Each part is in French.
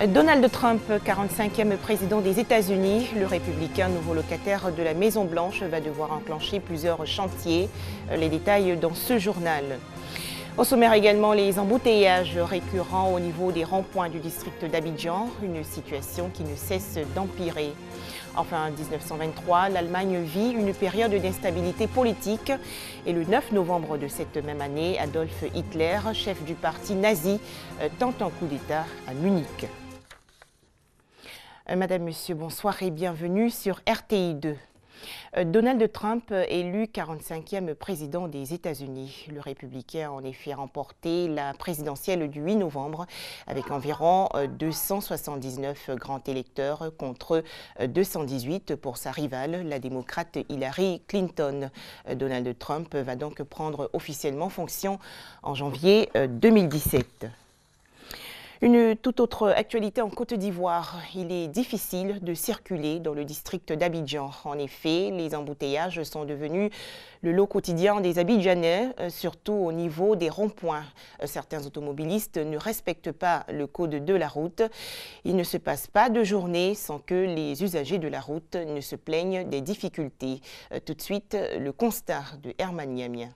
Donald Trump, 45e président des États-Unis, le républicain nouveau locataire de la Maison-Blanche, va devoir enclencher plusieurs chantiers. Les détails dans ce journal. Au sommaire également, les embouteillages récurrents au niveau des ronds-points du district d'Abidjan, une situation qui ne cesse d'empirer. Enfin, en 1923, l'Allemagne vit une période d'instabilité politique et le 9 novembre de cette même année, Adolf Hitler, chef du parti nazi, tente un coup d'État à Munich. Madame, Monsieur, bonsoir et bienvenue sur RTI 2. Donald Trump, élu 45e président des États-Unis. Le républicain a en effet remporté la présidentielle du 8 novembre avec environ 279 grands électeurs contre 218 pour sa rivale, la démocrate Hillary Clinton. Donald Trump va donc prendre officiellement fonction en janvier 2017. Une toute autre actualité en Côte d'Ivoire. Il est difficile de circuler dans le district d'Abidjan. En effet, les embouteillages sont devenus le lot quotidien des Abidjanais, surtout au niveau des ronds-points. Certains automobilistes ne respectent pas le code de la route. Il ne se passe pas de journée sans que les usagers de la route ne se plaignent des difficultés. Tout de suite, le constat de Herman Niamien.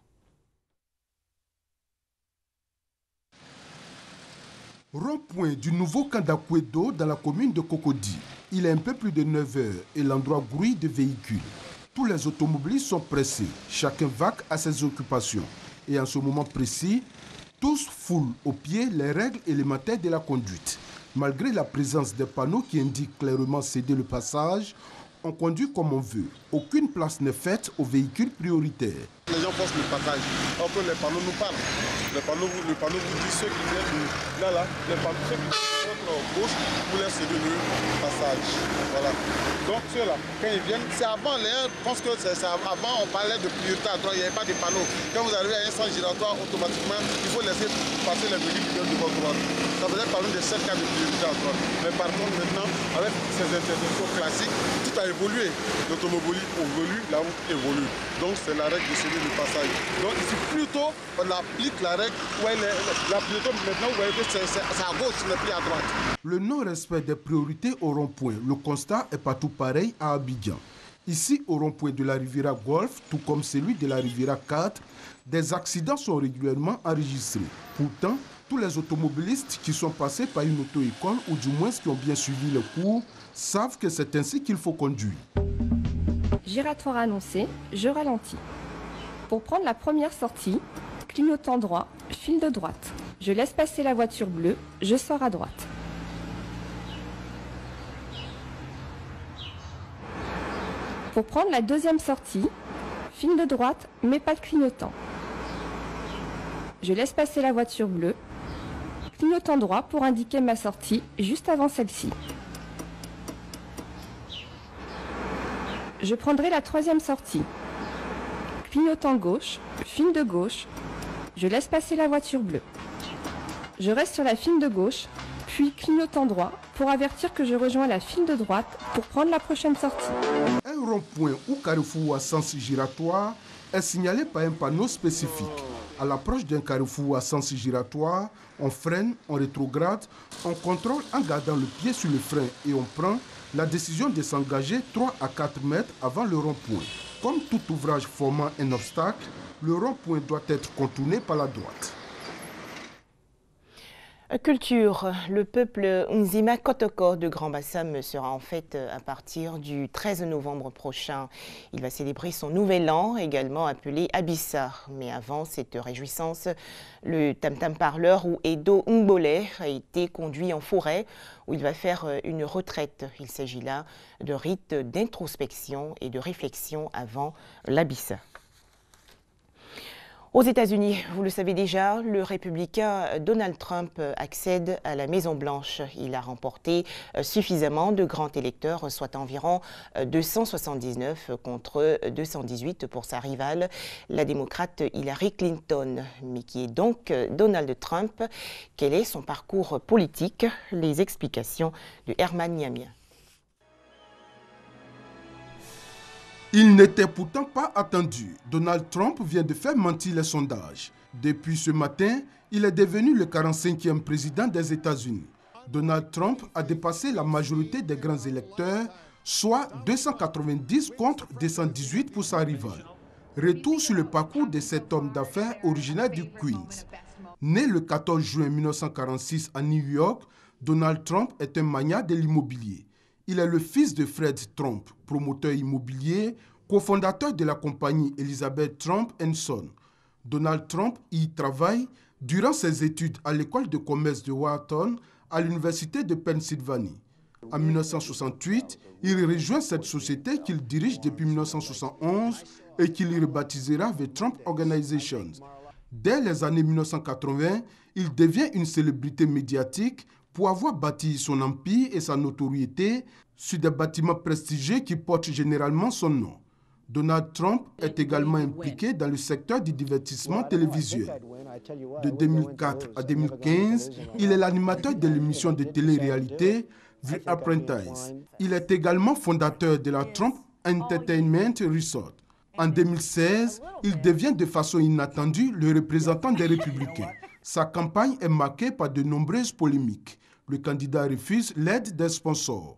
Rond-point du nouveau Kandakwedo dans la commune de Cocody. Il est un peu plus de 9 heures et l'endroit grouille de véhicules. Tous les automobilistes sont pressés, chacun vaque à ses occupations. Et en ce moment précis, tous foulent aux pieds les règles élémentaires de la conduite. Malgré la présence des panneaux qui indiquent clairement céder le passage, on conduit comme on veut. Aucune place n'est faite aux véhicules prioritaires. Les gens forcent le passage. Alors que les panneaux nous parlent. Le panneau vous dit ceux qui viennent là, les panneaux, ceux qui viennent de votre gauche, vous laissez céder le passage. Voilà. Donc ceux-là, quand ils viennent, c'est avant, je pense que c'est avant, on parlait de priorité à droite, il n'y avait pas de panneau. Quand vous arrivez à un sens giratoire, automatiquement, il faut laisser passer les véhicules qui viennent de votre droite. Ça faisait parler de 7 cas de priorité à droite. Mais par contre, maintenant, avec ces interdictions classiques, tout a évolué. L'automobile évolue, la route évolue. Donc c'est la règle de céder le passage. Donc ici, plutôt, on applique la règle où la priorité, maintenant, vous voyez que c'est à gauche, ce n'est plus à droite. Le non-respect des priorités au rond-point, le constat est partout pareil à Abidjan. Ici, au rond-point de la Riviera Golf, tout comme celui de la Riviera 4, des accidents sont régulièrement enregistrés. Pourtant, tous les automobilistes qui sont passés par une auto-école, ou du moins qui ont bien suivi le cours, savent que c'est ainsi qu'il faut conduire. Giratoire annoncé, je ralentis. Pour prendre la première sortie, clignotant droit, file de droite. Je laisse passer la voiture bleue, je sors à droite. Pour prendre la deuxième sortie, file de droite, mais pas de clignotant. Je laisse passer la voiture bleue, clignotant droit pour indiquer ma sortie juste avant celle-ci. Je prendrai la troisième sortie. Clignotant gauche, file de gauche, je laisse passer la voiture bleue. Je reste sur la file de gauche, puis clignotant droit pour avertir que je rejoins la file de droite pour prendre la prochaine sortie. Un rond-point ou carrefour à sens giratoire est signalé par un panneau spécifique. À l'approche d'un carrefour à sens giratoire, on freine, on rétrograde, on contrôle en gardant le pied sur le frein et on prend la décision de s'engager 3 à 4 mètres avant le rond-point. Comme tout ouvrage formant un obstacle, le rond-point doit être contourné par la droite. Culture, le peuple Nzima Kotoko de Grand Bassam sera en fête à partir du 13 novembre prochain. Il va célébrer son nouvel an, également appelé Abissa. Mais avant cette réjouissance, le tam-tam parleur ou Edo Ngbole a été conduit en forêt où il va faire une retraite. Il s'agit là de rites d'introspection et de réflexion avant l'Abissa. Aux États-Unis, vous le savez déjà, le républicain Donald Trump accède à la Maison-Blanche. Il a remporté suffisamment de grands électeurs, soit environ 279 contre 218 pour sa rivale, la démocrate Hillary Clinton. Mais qui est donc Donald Trump? Quel est son parcours politique? Les explications de Herman Niamien. Il n'était pourtant pas attendu. Donald Trump vient de faire mentir les sondages. Depuis ce matin, il est devenu le 45e président des États-Unis. Donald Trump a dépassé la majorité des grands électeurs, soit 290 contre 218 pour sa rivale. Retour sur le parcours de cet homme d'affaires originaire du Queens. Né le 14 juin 1946 à New York, Donald Trump est un magnat de l'immobilier. Il est le fils de Fred Trump, promoteur immobilier, cofondateur de la compagnie Elizabeth Trump & Son. Donald Trump y travaille durant ses études à l'école de commerce de Wharton à l'université de Pennsylvanie. En 1968, il rejoint cette société qu'il dirige depuis 1971 et qu'il rebaptisera The Trump Organization. Dès les années 1980, il devient une célébrité médiatique pour avoir bâti son empire et sa notoriété sur des bâtiments prestigieux qui portent généralement son nom. Donald Trump est également impliqué dans le secteur du divertissement télévisuel. De 2004 à 2015, il est l'animateur de l'émission de télé-réalité The Apprentice. Il est également fondateur de la Trump Entertainment Resort. En 2016, il devient de façon inattendue le représentant des Républicains. Sa campagne est marquée par de nombreuses polémiques. Le candidat refuse l'aide des sponsors.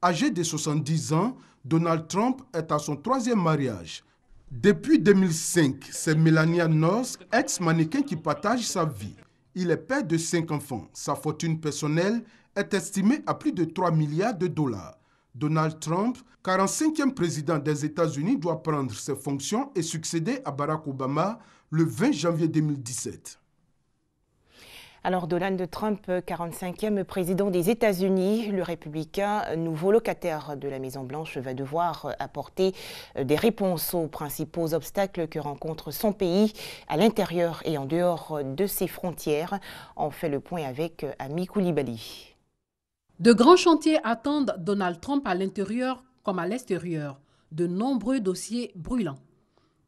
Âgé de 70 ans, Donald Trump est à son 3e mariage. Depuis 2005, c'est Melania Knowles, ex-mannequin, qui partage sa vie. Il est père de 5 enfants. Sa fortune personnelle est estimée à plus de 3 milliards de dollars. Donald Trump, 45e président des États-Unis, doit prendre ses fonctions et succéder à Barack Obama le 20 janvier 2017. Alors Donald Trump, 45e président des États-Unis, le républicain, nouveau locataire de la Maison-Blanche, va devoir apporter des réponses aux principaux obstacles que rencontre son pays à l'intérieur et en dehors de ses frontières. On fait le point avec Ami Koulibaly. De grands chantiers attendent Donald Trump à l'intérieur comme à l'extérieur. De nombreux dossiers brûlants.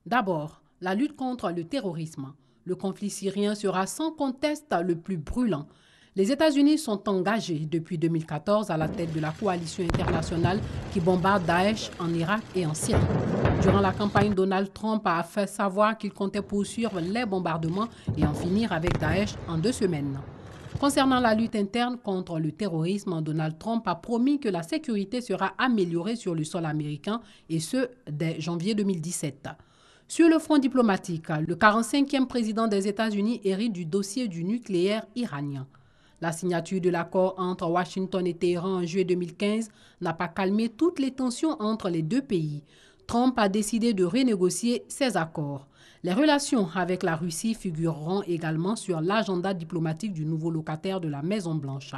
D'abord, la lutte contre le terrorisme. Le conflit syrien sera sans conteste le plus brûlant. Les États-Unis sont engagés depuis 2014 à la tête de la coalition internationale qui bombarde Daesh en Irak et en Syrie. Durant la campagne, Donald Trump a fait savoir qu'il comptait poursuivre les bombardements et en finir avec Daesh en 2 semaines. Concernant la lutte interne contre le terrorisme, Donald Trump a promis que la sécurité sera améliorée sur le sol américain et ce, dès janvier 2017. Sur le front diplomatique, le 45e président des États-Unis hérite du dossier du nucléaire iranien. La signature de l'accord entre Washington et Téhéran en juillet 2015 n'a pas calmé toutes les tensions entre les deux pays. Trump a décidé de renégocier ces accords. Les relations avec la Russie figureront également sur l'agenda diplomatique du nouveau locataire de la Maison-Blanche.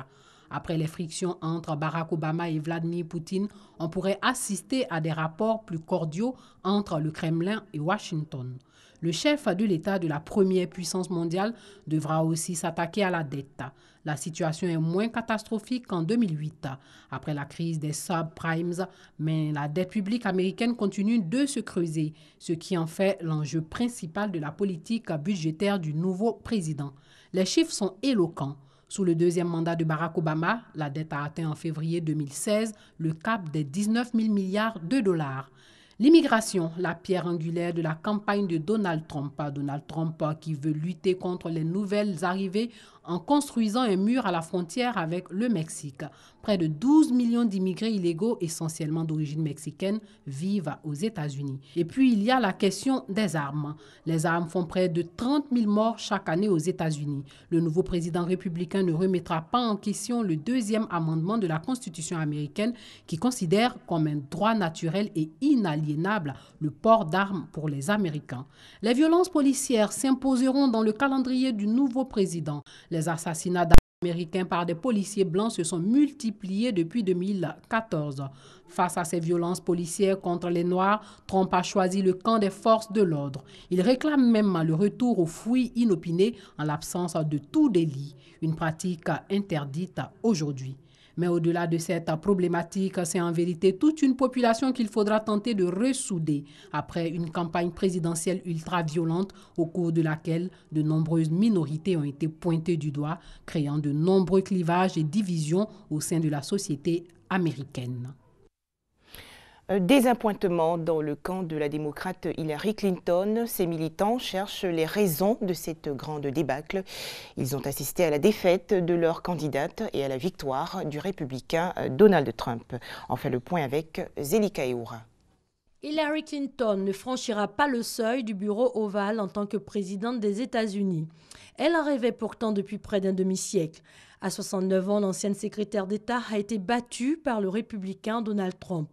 Après les frictions entre Barack Obama et Vladimir Poutine, on pourrait assister à des rapports plus cordiaux entre le Kremlin et Washington. Le chef de l'État de la première puissance mondiale devra aussi s'attaquer à la dette. La situation est moins catastrophique qu'en 2008, après la crise des subprimes, mais la dette publique américaine continue de se creuser, ce qui en fait l'enjeu principal de la politique budgétaire du nouveau président. Les chiffres sont éloquents. Sous le 2e mandat de Barack Obama, la dette a atteint en février 2016 le cap des 19 000 milliards de dollars. L'immigration, la pierre angulaire de la campagne de Donald Trump. Donald Trump qui veut lutter contre les nouvelles arrivées en construisant un mur à la frontière avec le Mexique. Près de 12 millions d'immigrés illégaux, essentiellement d'origine mexicaine, vivent aux États-Unis. Et puis, il y a la question des armes. Les armes font près de 30 000 morts chaque année aux États-Unis. Le nouveau président républicain ne remettra pas en question le 2e amendement de la Constitution américaine qui considère comme un droit naturel et inaliénable le port d'armes pour les Américains. Les violences policières s'imposeront dans le calendrier du nouveau président. Les assassinats d'Américains par des policiers blancs se sont multipliés depuis 2014. Face à ces violences policières contre les Noirs, Trump a choisi le camp des forces de l'ordre. Il réclame même le retour aux fouilles inopinées en l'absence de tout délit, une pratique interdite aujourd'hui. Mais au-delà de cette problématique, c'est en vérité toute une population qu'il faudra tenter de ressouder après une campagne présidentielle ultra-violente au cours de laquelle de nombreuses minorités ont été pointées du doigt, créant de nombreux clivages et divisions au sein de la société américaine. Désappointement dans le camp de la démocrate Hillary Clinton. Ses militants cherchent les raisons de cette grande débâcle. Ils ont assisté à la défaite de leur candidate et à la victoire du républicain Donald Trump. On fait le point avec Zelika Eoura. Hillary Clinton ne franchira pas le seuil du bureau ovale en tant que présidente des États-Unis. Elle en rêvait pourtant depuis près d'un demi-siècle. À 69 ans, l'ancienne secrétaire d'État a été battue par le républicain Donald Trump.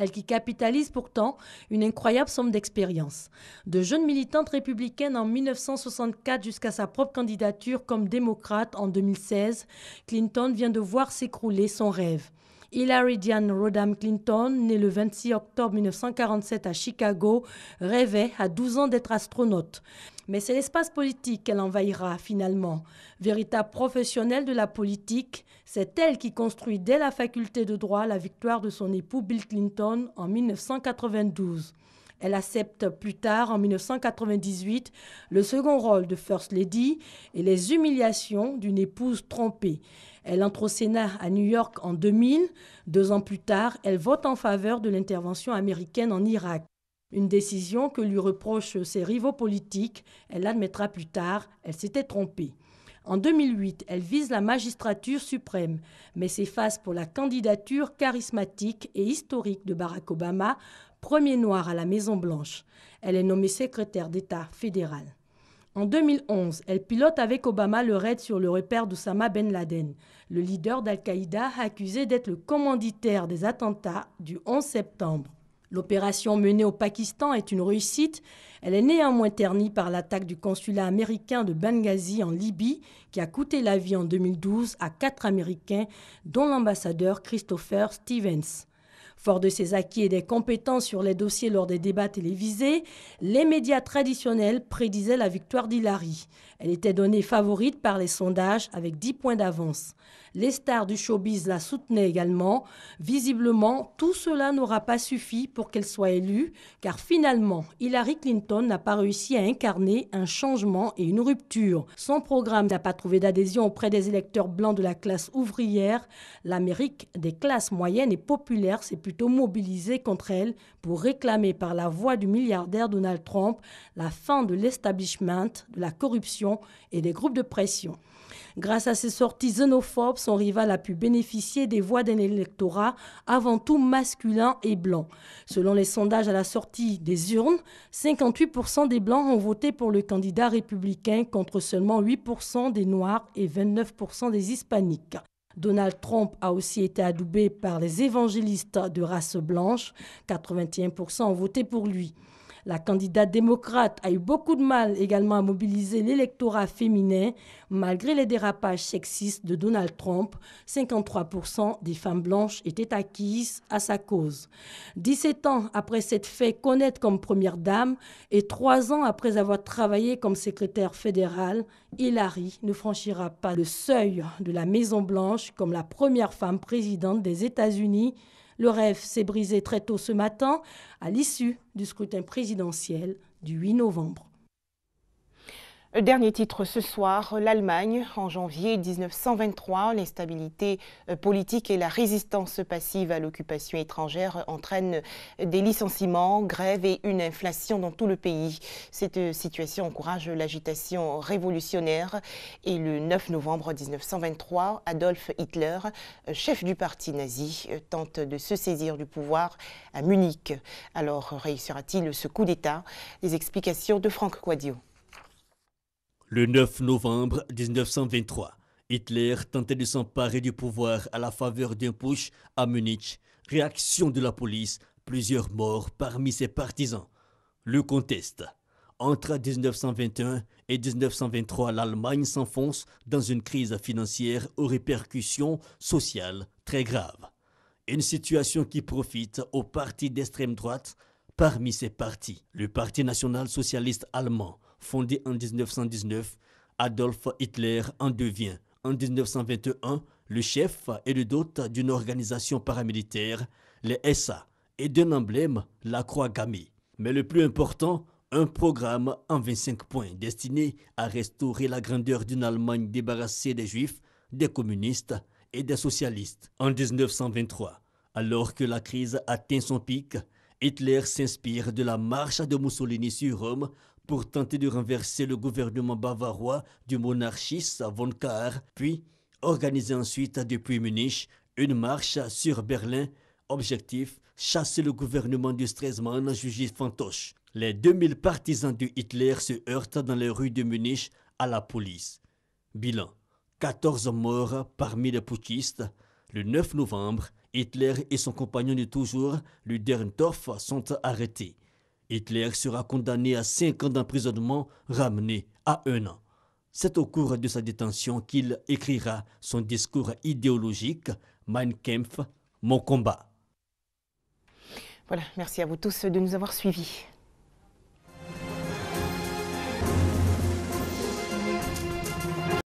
Elle qui capitalise pourtant une incroyable somme d'expérience. De jeune militante républicaine en 1964 jusqu'à sa propre candidature comme démocrate en 2016, Clinton vient de voir s'écrouler son rêve. Hillary Diane Rodham Clinton, née le 26 octobre 1947 à Chicago, rêvait à 12 ans d'être astronaute. Mais c'est l'espace politique qu'elle envahira finalement. Véritable professionnelle de la politique, c'est elle qui construit dès la faculté de droit la victoire de son époux Bill Clinton en 1992. Elle accepte plus tard, en 1998, le second rôle de First Lady et les humiliations d'une épouse trompée. Elle entre au Sénat à New York en 2000. 2 ans plus tard, elle vote en faveur de l'intervention américaine en Irak. Une décision que lui reprochent ses rivaux politiques. Elle l'admettra plus tard, elle s'était trompée. En 2008, elle vise la magistrature suprême, mais s'efface pour la candidature charismatique et historique de Barack Obama, premier noir à la Maison-Blanche. Elle est nommée secrétaire d'État fédéral. En 2011, elle pilote avec Obama le raid sur le repère d'Oussama Ben Laden, le leader d'Al-Qaïda accusé d'être le commanditaire des attentats du 11 septembre. L'opération menée au Pakistan est une réussite. Elle est néanmoins ternie par l'attaque du consulat américain de Benghazi en Libye, qui a coûté la vie en 2012 à 4 Américains, dont l'ambassadeur Christopher Stevens. Fort de ses acquis et des compétences sur les dossiers lors des débats télévisés, les médias traditionnels prédisaient la victoire d'Hillary. Elle était donnée favorite par les sondages avec 10 points d'avance. Les stars du showbiz la soutenaient également. Visiblement, tout cela n'aura pas suffi pour qu'elle soit élue, car finalement, Hillary Clinton n'a pas réussi à incarner un changement et une rupture. Son programme n'a pas trouvé d'adhésion auprès des électeurs blancs de la classe ouvrière. L'Amérique des classes moyennes et populaires s'est plutôt mobilisée contre elle pour réclamer par la voix du milliardaire Donald Trump la fin de l'establishment, de la corruption et des groupes de pression. Grâce à ses sorties xénophobes, son rival a pu bénéficier des voix d'un électorat avant tout masculin et blanc. Selon les sondages à la sortie des urnes, 58% des blancs ont voté pour le candidat républicain contre seulement 8% des noirs et 29% des hispaniques. Donald Trump a aussi été adoubé par les évangélistes de race blanche. 81% ont voté pour lui. La candidate démocrate a eu beaucoup de mal également à mobiliser l'électorat féminin. Malgré les dérapages sexistes de Donald Trump, 53% des femmes blanches étaient acquises à sa cause. 17 ans après s'être fait connaître comme première dame et 3 ans après avoir travaillé comme secrétaire fédérale, Hillary ne franchira pas le seuil de la Maison-Blanche comme la première femme présidente des États-Unis. Le rêve s'est brisé très tôt ce matin à l'issue du scrutin présidentiel du 8 novembre. Dernier titre ce soir, l'Allemagne. En janvier 1923, l'instabilité politique et la résistance passive à l'occupation étrangère entraînent des licenciements, grèves et une inflation dans tout le pays. Cette situation encourage l'agitation révolutionnaire et le 9 novembre 1923, Adolf Hitler, chef du parti nazi, tente de se saisir du pouvoir à Munich. Alors réussira-t-il ce coup d'État? Les explications de Franck Quadio. Le 9 novembre 1923, Hitler tentait de s'emparer du pouvoir à la faveur d'un putsch à Munich. Réaction de la police, plusieurs morts parmi ses partisans. Le contexte. Entre 1921 et 1923, l'Allemagne s'enfonce dans une crise financière aux répercussions sociales très graves. Une situation qui profite aux partis d'extrême droite. Parmi ces partis, le Parti national-socialiste allemand, fondé en 1919, Adolf Hitler en devient, en 1921, le chef et le d'hôte d'une organisation paramilitaire, les SA, et d'un emblème, la croix gammée. Mais le plus important, un programme en 25 points destiné à restaurer la grandeur d'une Allemagne débarrassée des Juifs, des communistes et des socialistes. En 1923, Alors que la crise atteint son pic, Hitler s'inspire de la marche de Mussolini sur Rome pour tenter de renverser le gouvernement bavarois du monarchiste von Kahr, puis organiser ensuite depuis Munich une marche sur Berlin. Objectif, chasser le gouvernement du Stresemann jugé fantoche. Les 2000 partisans de Hitler se heurtent dans les rues de Munich à la police. Bilan, 14 morts parmi les putschistes. Le 9 novembre, Hitler et son compagnon de toujours, Ludendorff, sont arrêtés. Hitler sera condamné à 5 ans d'emprisonnement, ramené à 1 an. C'est au cours de sa détention qu'il écrira son discours idéologique « Mein Kampf, mon combat ». Voilà, merci à vous tous de nous avoir suivis.